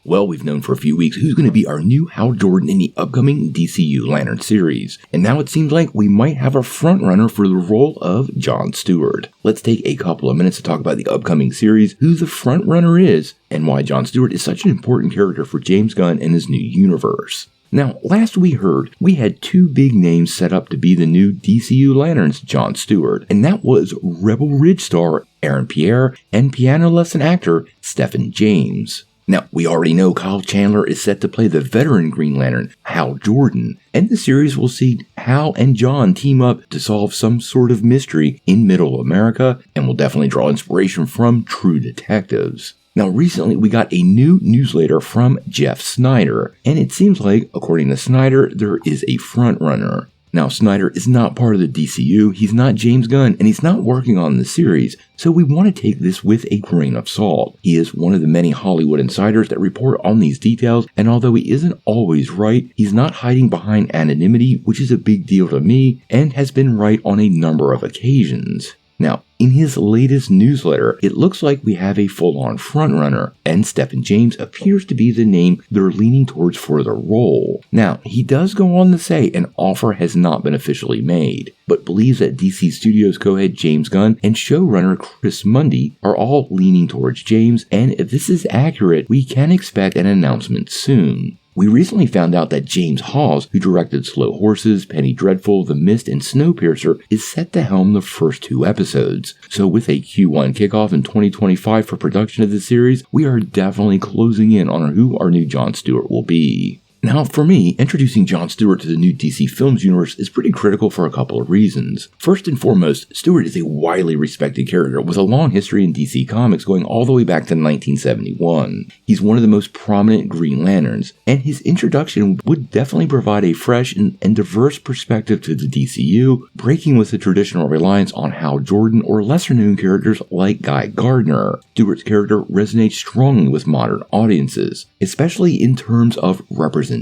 Well, we've known for a few weeks who's going to be our new Hal Jordan in the upcoming DCU Lantern series, and now it seems like we might have a frontrunner for the role of John Stewart. Let's take a couple of minutes to talk about the upcoming series, who the frontrunner is, and why John Stewart is such an important character for James Gunn and his new universe. Now, last we heard, we had two big names set up to be the new DCU Lantern's John Stewart, and that was Rebel Ridge star Aaron Pierre and piano lesson actor Stephen James. Now, we already know Kyle Chandler is set to play the veteran Green Lantern, Hal Jordan, and the series will see Hal and John team up to solve some sort of mystery in Middle America, and will definitely draw inspiration from True Detectives. Now, recently we got a new newsletter from Jeff Snyder, and it seems like, according to Snyder, there is a frontrunner. Now, Snyder is not part of the DCU, he's not James Gunn, and he's not working on the series, so we want to take this with a grain of salt. He is one of the many Hollywood insiders that report on these details, and although he isn't always right, he's not hiding behind anonymity, which is a big deal to me, and has been right on a number of occasions. Now, in his latest newsletter, it looks like we have a full-on frontrunner, and Stephen James appears to be the name they're leaning towards for the role. Now, he does go on to say an offer has not been officially made, but believes that DC Studios co-head James Gunn and showrunner Chris Mundy are all leaning towards James, and if this is accurate, we can expect an announcement soon. We recently found out that James Hawes, who directed Slow Horses, Penny Dreadful, The Mist, and Snowpiercer, is set to helm the first two episodes. So with a Q1 kickoff in 2025 for production of the series, we are definitely closing in on who our new John Stewart will be. Now, for me, introducing John Stewart to the new DC Films universe is pretty critical for a couple of reasons. First and foremost, Stewart is a widely respected character with a long history in DC Comics going all the way back to 1971. He's one of the most prominent Green Lanterns, and his introduction would definitely provide a fresh and diverse perspective to the DCU, breaking with the traditional reliance on Hal Jordan or lesser-known characters like Guy Gardner. Stewart's character resonates strongly with modern audiences, especially in terms of representation,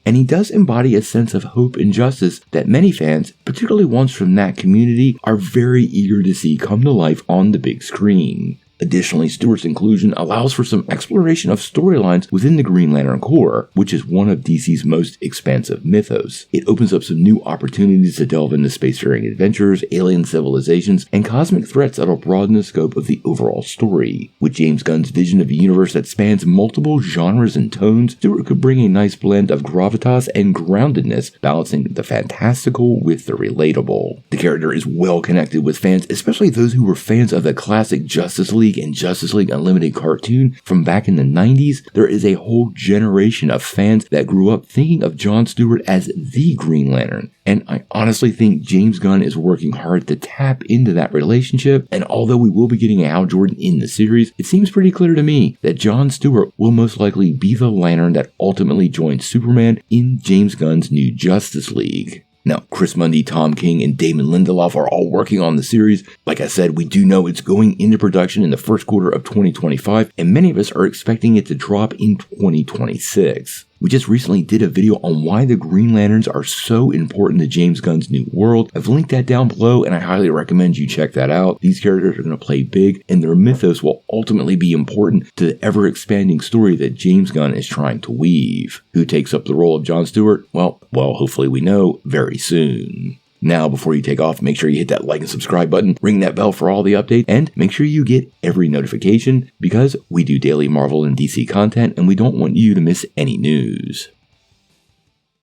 and he does embody a sense of hope and justice that many fans, particularly ones from that community, are very eager to see come to life on the big screen. Additionally, Stewart's inclusion allows for some exploration of storylines within the Green Lantern Corps, which is one of DC's most expansive mythos. It opens up some new opportunities to delve into spacefaring adventures, alien civilizations, and cosmic threats that'll broaden the scope of the overall story. With James Gunn's vision of a universe that spans multiple genres and tones, Stewart could bring a nice blend of gravitas and groundedness, balancing the fantastical with the relatable. The character is well connected with fans, especially those who were fans of the classic Justice League and Justice League Unlimited cartoon from back in the 90s. There is a whole generation of fans that grew up thinking of John Stewart as the Green Lantern, and I honestly think James Gunn is working hard to tap into that relationship, and although we will be getting a Hal Jordan in the series, it seems pretty clear to me that John Stewart will most likely be the Lantern that ultimately joins Superman in James Gunn's new Justice League. Now, Chris Mundy, Tom King, and Damon Lindelof are all working on the series. Like I said, we do know it's going into production in the first quarter of 2025, and many of us are expecting it to drop in 2026. We just recently did a video on why the Green Lanterns are so important to James Gunn's new world. I've linked that down below, and I highly recommend you check that out. These characters are going to play big, and their mythos will ultimately be important to the ever-expanding story that James Gunn is trying to weave. Who takes up the role of John Stewart? Well, hopefully we know very soon. Now, before you take off, make sure you hit that like and subscribe button, ring that bell for all the updates, and make sure you get every notification because we do daily Marvel and DC content and we don't want you to miss any news.